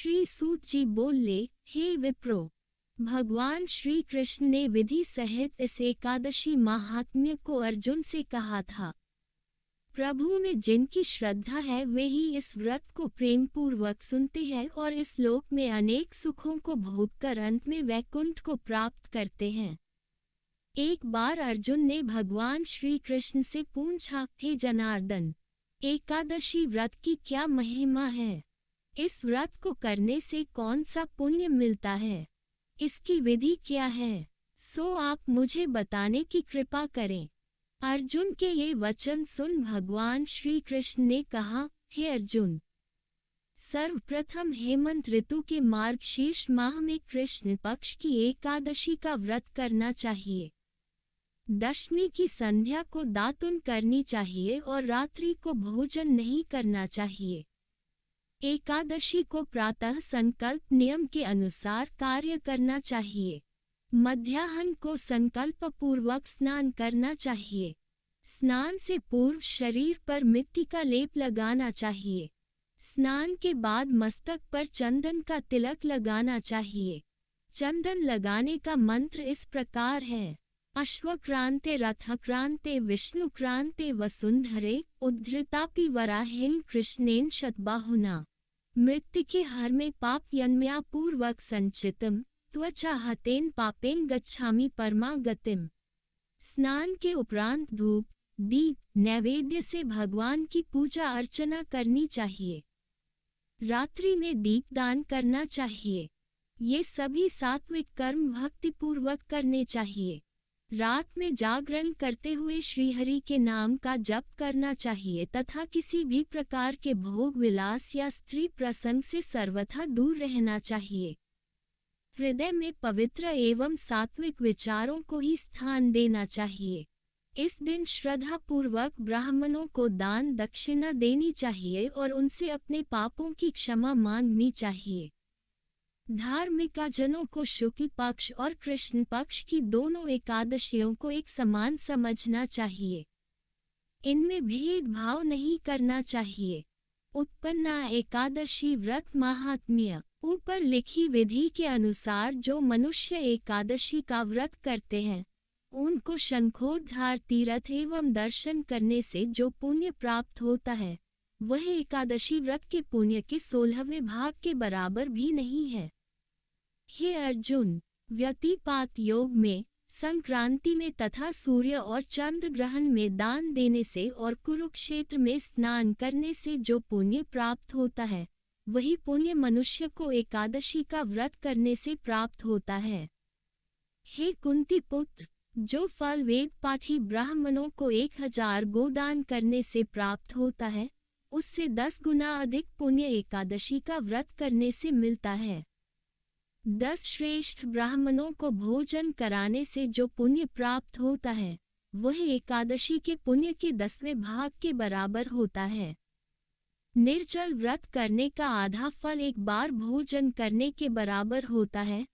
श्री सूत जी बोले, हे विप्रो, भगवान श्री कृष्ण ने विधि सहित इस एकादशी महात्म्य को अर्जुन से कहा था। प्रभु में जिनकी श्रद्धा है वे ही इस व्रत को प्रेम पूर्वक सुनते हैं और इस लोक में अनेक सुखों को भोगकर अंत में वैकुंठ को प्राप्त करते हैं। एक बार अर्जुन ने भगवान श्री कृष्ण से पूछा, हे जनार्दन, एकादशी व्रत की क्या महिमा है? इस व्रत को करने से कौन सा पुण्य मिलता है? इसकी विधि क्या है? सो आप मुझे बताने की कृपा करें। अर्जुन के ये वचन सुन भगवान श्री कृष्ण ने कहा, हे अर्जुन, सर्वप्रथम हेमंत ऋतु के मार्गशीर्ष माह में कृष्ण पक्ष की एकादशी का व्रत करना चाहिए। दशमी की संध्या को दातुन करनी चाहिए और रात्रि को भोजन नहीं करना चाहिए। एकादशी को प्रातः संकल्प नियम के अनुसार कार्य करना चाहिए। मध्याह्न को संकल्प पूर्वक स्नान करना चाहिए। स्नान से पूर्व शरीर पर मिट्टी का लेप लगाना चाहिए। स्नान के बाद मस्तक पर चंदन का तिलक लगाना चाहिए। चंदन लगाने का मंत्र इस प्रकार है, अश्वक्रांते रथक्रांते विष्णुक्रांते वसुंधरे उद्धृतापि वराहेन कृष्णेन शतबाहुना मृत्तिके हर में पाप यन्मया पूर्वक संचितम त्वचा हतेन पापेन गच्छामि परमा गतिम। स्नान के उपरांत धूप, दीप, नैवेद्य से भगवान की पूजा अर्चना करनी चाहिए। रात्रि में दीपदान करना चाहिए। ये सभी सात्विक कर्म भक्ति पूर्वक करने चाहिए। रात में जागरण करते हुए श्रीहरि के नाम का जप करना चाहिए तथा किसी भी प्रकार के भोग विलास या स्त्री प्रसंग से सर्वथा दूर रहना चाहिए। हृदय में पवित्र एवं सात्विक विचारों को ही स्थान देना चाहिए। इस दिन श्रद्धा पूर्वक ब्राह्मणों को दान दक्षिणा देनी चाहिए और उनसे अपने पापों की क्षमा मांगनी चाहिए। धार्मिकजनों को शुक्ल पक्ष और कृष्ण पक्ष की दोनों एकादशियों को एक समान समझना चाहिए। इनमें भेदभाव नहीं करना चाहिए। उत्पन्ना एकादशी व्रत महात्म्य। ऊपर लिखी विधि के अनुसार जो मनुष्य एकादशी का व्रत करते हैं उनको शंखोद्धार तीर्थ एवं दर्शन करने से जो पुण्य प्राप्त होता है वह एकादशी व्रत के पुण्य के 16वें भाग के बराबर भी नहीं है। हे अर्जुन, व्यतिपात योग में, संक्रांति में तथा सूर्य और चंद्र ग्रहण में दान देने से और कुरुक्षेत्र में स्नान करने से जो पुण्य प्राप्त होता है वही पुण्य मनुष्य को एकादशी का व्रत करने से प्राप्त होता है। हे कुंती पुत्र, जो फल वेद पाठी ब्राह्मणों को 1000 गोदान करने से प्राप्त होता है उससे 10 गुना अधिक पुण्य एकादशी का व्रत करने से मिलता है। 10 श्रेष्ठ ब्राह्मणों को भोजन कराने से जो पुण्य प्राप्त होता है वह एकादशी के पुण्य के 10वें भाग के बराबर होता है। निर्जल व्रत करने का आधा फल एक बार भोजन करने के बराबर होता है।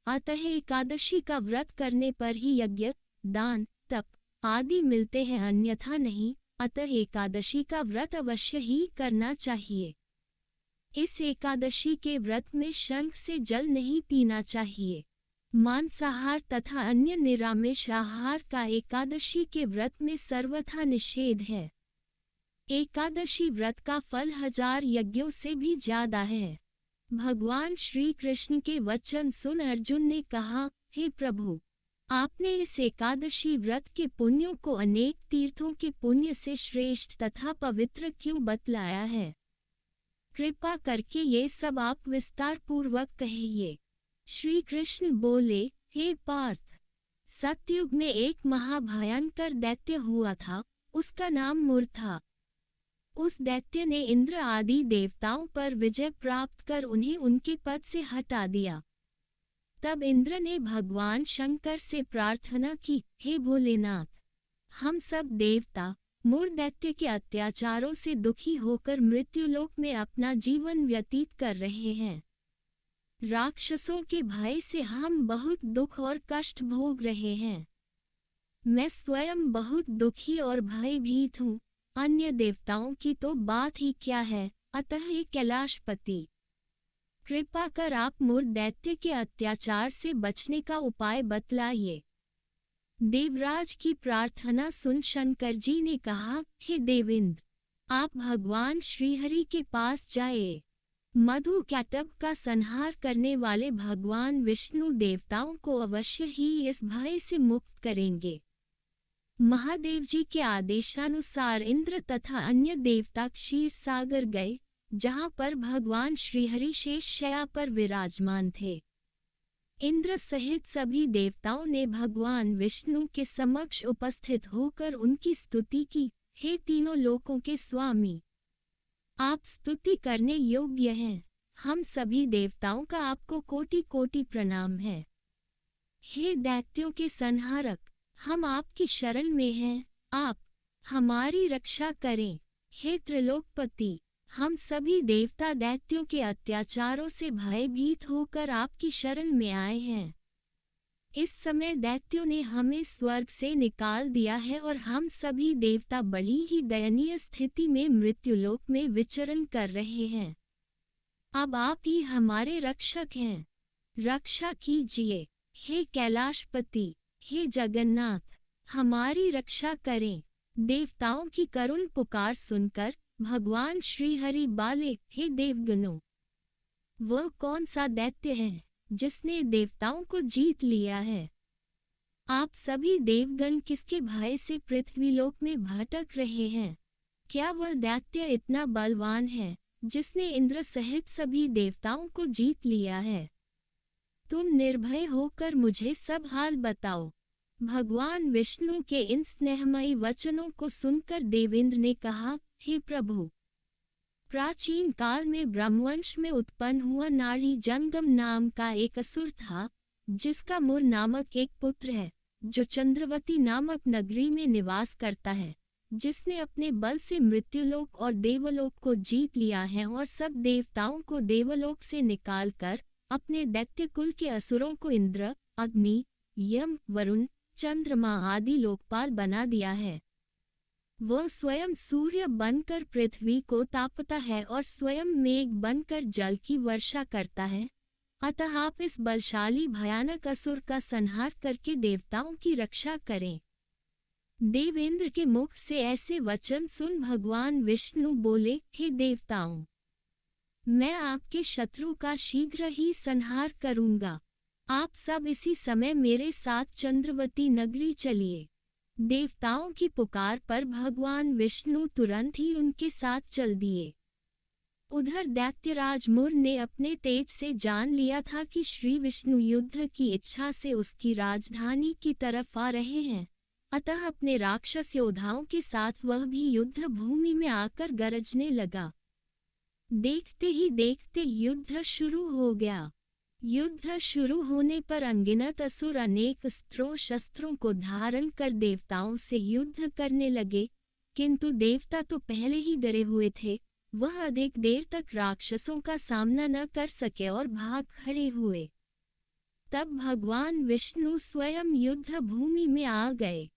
अतः एकादशी का व्रत करने पर ही यज्ञ, दान, तप आदि मिलते हैं, अन्यथा नहीं। अतः एकादशी का व्रत अवश्य ही करना चाहिए। इस एकादशी के व्रत में शंख से जल नहीं पीना चाहिए। मांसाहार तथा अन्य निरामिष आहार का एकादशी के व्रत में सर्वथा निषेध है। एकादशी व्रत का फल 1000 यज्ञों से भी ज्यादा है। भगवान श्री कृष्ण के वचन सुन अर्जुन ने कहा, हे प्रभु, आपने इस एकादशी व्रत के पुण्यों को अनेक तीर्थों के पुण्य से श्रेष्ठ तथा पवित्र क्यों बतलाया है? कृपा करके ये सब आप विस्तार पूर्वक कहिए। श्री कृष्ण बोले, हे पार्थ, सतयुग में एक महाभयंकर दैत्य हुआ था, उसका नाम मुर था। उस दैत्य ने इंद्र आदि देवताओं पर विजय प्राप्त कर उन्हें उनके पद से हटा दिया। तब इंद्र ने भगवान शंकर से प्रार्थना की, हे भोलेनाथ, हम सब देवता मुर दैत्य के अत्याचारों से दुखी होकर मृत्युलोक में अपना जीवन व्यतीत कर रहे हैं। राक्षसों के भय से हम बहुत दुख और कष्ट भोग रहे हैं। मैं स्वयं बहुत दुखी और भयभीत हूँ, अन्य देवताओं की तो बात ही क्या है। अतः हे कैलाशपति, कृपा कर आप मूर दैत्य के अत्याचार से बचने का उपाय बतलाइए। देवराज की प्रार्थना सुन शंकर जी ने कहा, हे देवेंद्र, आप भगवान श्रीहरि के पास जाइए। मधु कैटभ का संहार करने वाले भगवान विष्णु देवताओं को अवश्य ही इस भय से मुक्त करेंगे। महादेव जी के आदेशानुसार इंद्र तथा अन्य देवता क्षीर सागर गए, जहां पर भगवान श्रीहरि शेष शैया पर विराजमान थे। इंद्र सहित सभी देवताओं ने भगवान विष्णु के समक्ष उपस्थित होकर उनकी स्तुति की। हे तीनों लोकों के स्वामी, आप स्तुति करने योग्य हैं। हम सभी देवताओं का आपको कोटि कोटि प्रणाम है। हे दैत्यों के संहारक, हम आपकी शरण में हैं, आप हमारी रक्षा करें। हे त्रिलोकपति, हम सभी देवता दैत्यों के अत्याचारों से भयभीत होकर आपकी शरण में आए हैं। इस समय दैत्यों ने हमें स्वर्ग से निकाल दिया है और हम सभी देवता बड़ी ही दयनीय स्थिति में मृत्युलोक में विचरण कर रहे हैं। अब आप ही हमारे रक्षक हैं, रक्षा कीजिए। हे कैलाशपति, हे जगन्नाथ, हमारी रक्षा करें। देवताओं की करुण पुकार सुनकर भगवान श्रीहरि बोले, हे देवगणों, वह कौन सा दैत्य है जिसने देवताओं को जीत लिया है? आप सभी देवगण किसके भय से पृथ्वीलोक में भटक रहे हैं? क्या वह दैत्य इतना बलवान है जिसने इंद्र सहित सभी देवताओं को जीत लिया है? तुम निर्भय होकर मुझे सब हाल बताओ। भगवान विष्णु के इन स्नेहमयी वचनों को सुनकर देवेंद्र ने कहा, हे प्रभु, प्राचीन काल में ब्रह्मवंश में उत्पन्न हुआ नारी जंगम नाम का एक असुर था, जिसका मुर नामक एक पुत्र है, जो चंद्रवती नामक नगरी में निवास करता है, जिसने अपने बल से मृत्युलोक और देवलोक को जीत लिया है और सब देवताओं को देवलोक से निकालकर अपने दैत्य कुल के असुरों को इंद्र, अग्नि, यम, वरुण, चंद्रमा आदि लोकपाल बना दिया है। वह स्वयं सूर्य बनकर पृथ्वी को तापता है और स्वयं मेघ बनकर जल की वर्षा करता है। अतः आप इस बलशाली भयानक असुर का संहार करके देवताओं की रक्षा करें। देवेंद्र के मुख से ऐसे वचन सुन भगवान विष्णु बोले, हे देवताओं, मैं आपके शत्रु का शीघ्र ही संहार करूंगा। आप सब इसी समय मेरे साथ चंद्रवती नगरी चलिए। देवताओं की पुकार पर भगवान विष्णु तुरंत ही उनके साथ चल दिए। उधर दैत्यराज मुर ने अपने तेज से जान लिया था कि श्री विष्णु युद्ध की इच्छा से उसकी राजधानी की तरफ आ रहे हैं, अतः अपने राक्षस योद्धाओं के साथ वह भी युद्ध भूमि में आकर गरजने लगा। देखते ही देखते युद्ध शुरू हो गया। युद्ध शुरू होने पर अनगिनत असुर अनेक अस्त्रों शस्त्रों को धारण कर देवताओं से युद्ध करने लगे, किंतु देवता तो पहले ही डरे हुए थे। वह अधिक देर तक राक्षसों का सामना न कर सके और भाग खड़े हुए। तब भगवान विष्णु स्वयं युद्ध भूमि में आ गए।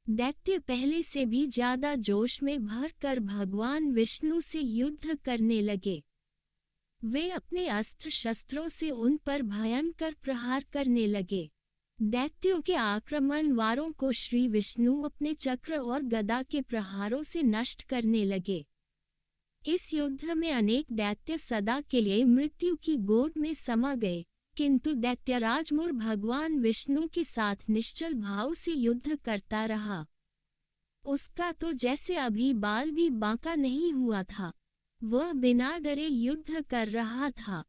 दैत्य पहले से भी ज्यादा जोश में भरकर भगवान विष्णु से युद्ध करने लगे। वे अपने अस्त्र शस्त्रों से उन पर भयंकर प्रहार करने लगे। दैत्यों के आक्रमण वारों को श्री विष्णु अपने चक्र और गदा के प्रहारों से नष्ट करने लगे। इस युद्ध में अनेक दैत्य सदा के लिए मृत्यु की गोद में समा गए, किंतु दैत्यराज मुर भगवान विष्णु के साथ निश्चल भाव से युद्ध करता रहा। उसका तो जैसे अभी बाल भी बांका नहीं हुआ था। वह बिना डरे युद्ध कर रहा था।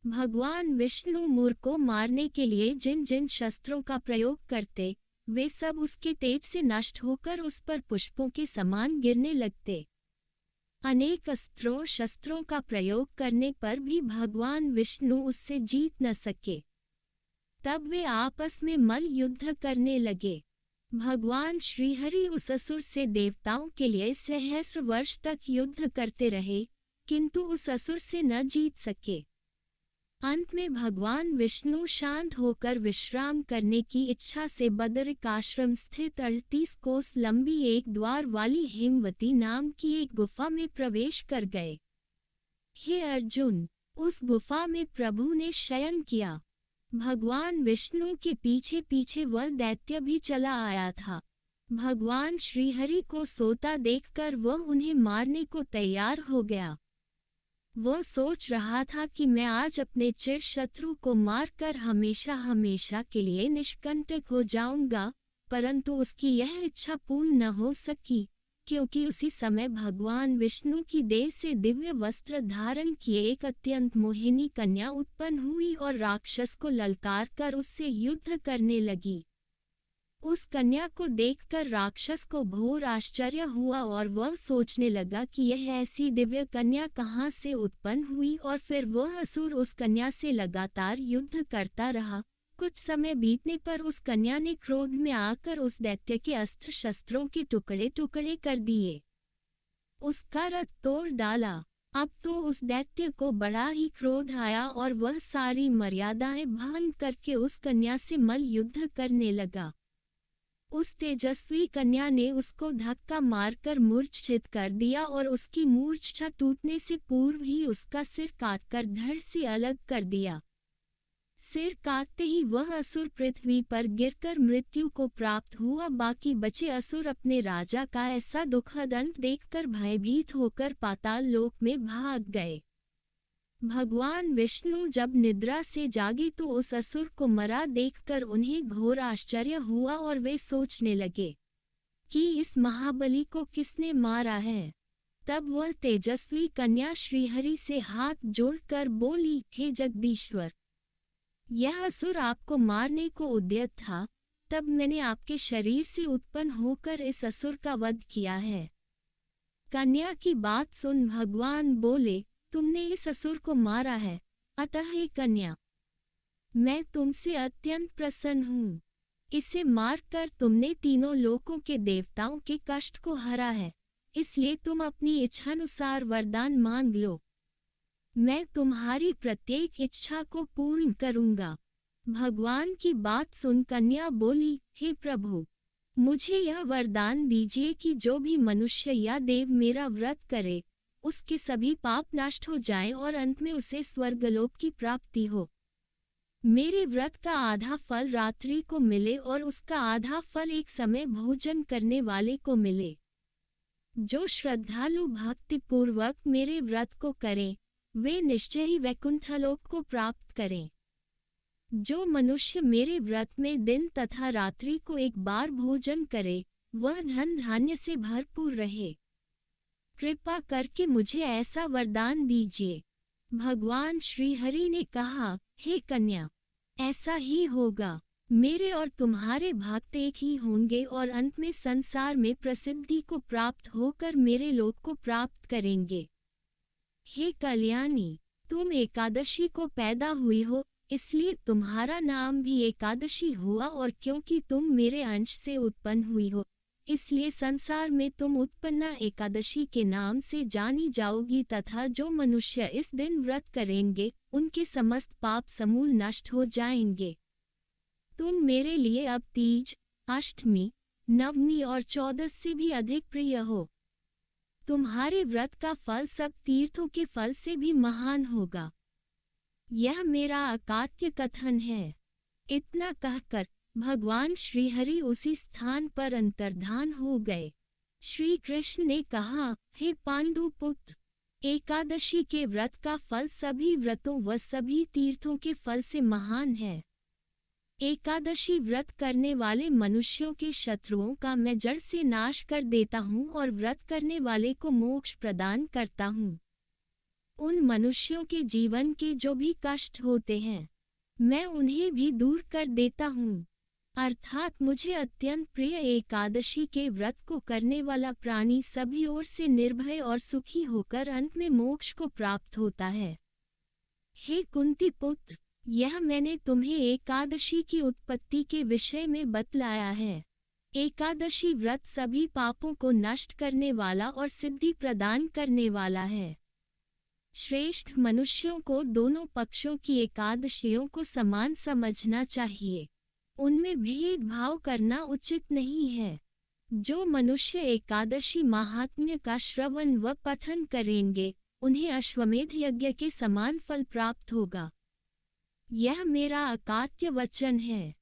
भगवान विष्णु मुर को मारने के लिए जिन जिन शस्त्रों का प्रयोग करते, वे सब उसके तेज से नष्ट होकर उस पर पुष्पों के समान गिरने लगते। अनेक अस्त्रों शस्त्रों का प्रयोग करने पर भी भगवान विष्णु उससे जीत न सके। तब वे आपस में मल्ल युद्ध करने लगे। भगवान श्रीहरि उस असुर से देवताओं के लिए सहस्र वर्ष तक युद्ध करते रहे, किंतु उस असुर से न जीत सके। अंत में भगवान विष्णु शांत होकर विश्राम करने की इच्छा से बदरिकाश्रम स्थित 38 कोस लंबी एक द्वार वाली हेमवती नाम की एक गुफा में प्रवेश कर गए। हे अर्जुन, उस गुफा में प्रभु ने शयन किया। भगवान विष्णु के पीछे पीछे वह दैत्य भी चला आया था। भगवान श्रीहरि को सोता देखकर वह उन्हें मारने को तैयार हो गया। वह सोच रहा था कि मैं आज अपने चिर शत्रु को मारकर हमेशा हमेशा के लिए निष्कंटक हो जाऊंगा, परंतु उसकी यह इच्छा पूर्ण न हो सकी, क्योंकि उसी समय भगवान विष्णु की देह से दिव्य वस्त्र धारण किए एक अत्यंत मोहिनी कन्या उत्पन्न हुई और राक्षस को ललकार कर उससे युद्ध करने लगी। उस कन्या को देखकर राक्षस को घोर आश्चर्य हुआ और वह सोचने लगा कि यह ऐसी दिव्य कन्या कहाँ से उत्पन्न हुई, और फिर वह असुर उस कन्या से लगातार युद्ध करता रहा। कुछ समय बीतने पर उस कन्या ने क्रोध में आकर उस दैत्य के अस्त्र शस्त्रों के टुकड़े टुकड़े कर दिए, उसका रथ तोड़ डाला। अब तो उस दैत्य को बड़ा ही क्रोध आया और वह सारी मर्यादाएं भंग करके उस कन्या से मल्ल युद्ध करने लगा। उस तेजस्वी कन्या ने उसको धक्का मारकर मूर्छित कर दिया और उसकी मूर्छा टूटने से पूर्व ही उसका सिर काटकर धड़ से अलग कर दिया। सिर काटते ही वह असुर पृथ्वी पर गिरकर मृत्यु को प्राप्त हुआ। बाकी बचे असुर अपने राजा का ऐसा दुखद अंत देखकर भयभीत होकर पाताल लोक में भाग गए। भगवान विष्णु जब निद्रा से जागे तो उस असुर को मरा देखकर उन्हें घोर आश्चर्य हुआ और वे सोचने लगे कि इस महाबली को किसने मारा है। तब वह तेजस्वी कन्या श्रीहरि से हाथ जोड़कर बोली, हे जगदीश्वर, यह असुर आपको मारने को उद्यत था, तब मैंने आपके शरीर से उत्पन्न होकर इस असुर का वध किया है। कन्या की बात सुन भगवान बोले, तुमने इस असुर को मारा है, अतः हे कन्या, मैं तुमसे अत्यंत प्रसन्न हूँ। इसे मारकर तुमने तीनों लोकों के देवताओं के कष्ट को हरा है, इसलिए तुम अपनी इच्छानुसार वरदान मांग लो, मैं तुम्हारी प्रत्येक इच्छा को पूर्ण करूँगा। भगवान की बात सुन कन्या बोली, हे प्रभु, मुझे यह वरदान दीजिए कि जो भी मनुष्य या देव मेरा व्रत करे, उसके सभी पाप नष्ट हो जाएं और अंत में उसे स्वर्गलोक की प्राप्ति हो। मेरे व्रत का आधा फल रात्रि को मिले और उसका आधा फल एक समय भोजन करने वाले को मिले। जो श्रद्धालु भक्ति पूर्वक मेरे व्रत को करें, वे निश्चय ही वैकुंठलोक को प्राप्त करें। जो मनुष्य मेरे व्रत में दिन तथा रात्रि को एक बार भोजन करे, वह धन धान्य से भरपूर रहे। कृपा करके मुझे ऐसा वरदान दीजिए। भगवान श्रीहरि ने कहा, हे कन्या, ऐसा ही होगा। मेरे और तुम्हारे भक्त एक ही होंगे और अंत में संसार में प्रसिद्धि को प्राप्त होकर मेरे लोक को प्राप्त करेंगे। हे कल्याणी, तुम एकादशी को पैदा हुई हो, इसलिए तुम्हारा नाम भी एकादशी हुआ, और क्योंकि तुम मेरे अंश से उत्पन्न हुई हो, इसलिए संसार में तुम उत्पन्ना एकादशी के नाम से जानी जाओगी। तथा जो मनुष्य इस दिन व्रत करेंगे, उनके समस्त पाप समूल नष्ट हो जाएंगे। तुम मेरे लिए अब तीज, अष्टमी, नवमी और चौदस से भी अधिक प्रिय हो। तुम्हारे व्रत का फल सब तीर्थों के फल से भी महान होगा। यह मेरा अकाट्य कथन है। इतना कहकर भगवान श्रीहरि उसी स्थान पर अंतर्धान हो गए। श्री कृष्ण ने कहा, हे पांडु पुत्र, एकादशी के व्रत का फल सभी व्रतों व सभी तीर्थों के फल से महान है। एकादशी व्रत करने वाले मनुष्यों के शत्रुओं का मैं जड़ से नाश कर देता हूँ और व्रत करने वाले को मोक्ष प्रदान करता हूँ। उन मनुष्यों के जीवन के जो भी कष्ट होते हैं, मैं उन्हें भी दूर कर देता हूँ। अर्थात मुझे अत्यंत प्रिय एकादशी के व्रत को करने वाला प्राणी सभी ओर से निर्भय और सुखी होकर अंत में मोक्ष को प्राप्त होता है। हे कुंती पुत्र, यह मैंने तुम्हें एकादशी की उत्पत्ति के विषय में बतलाया है। एकादशी व्रत सभी पापों को नष्ट करने वाला और सिद्धि प्रदान करने वाला है। श्रेष्ठ मनुष्यों को दोनों पक्षों की एकादशियों को समान समझना चाहिए, उनमें भेदभाव करना उचित नहीं है। जो मनुष्य एकादशी महात्म्य का श्रवण व पठन करेंगे, उन्हें अश्वमेध यज्ञ के समान फल प्राप्त होगा। यह मेरा अकाट्य वचन है।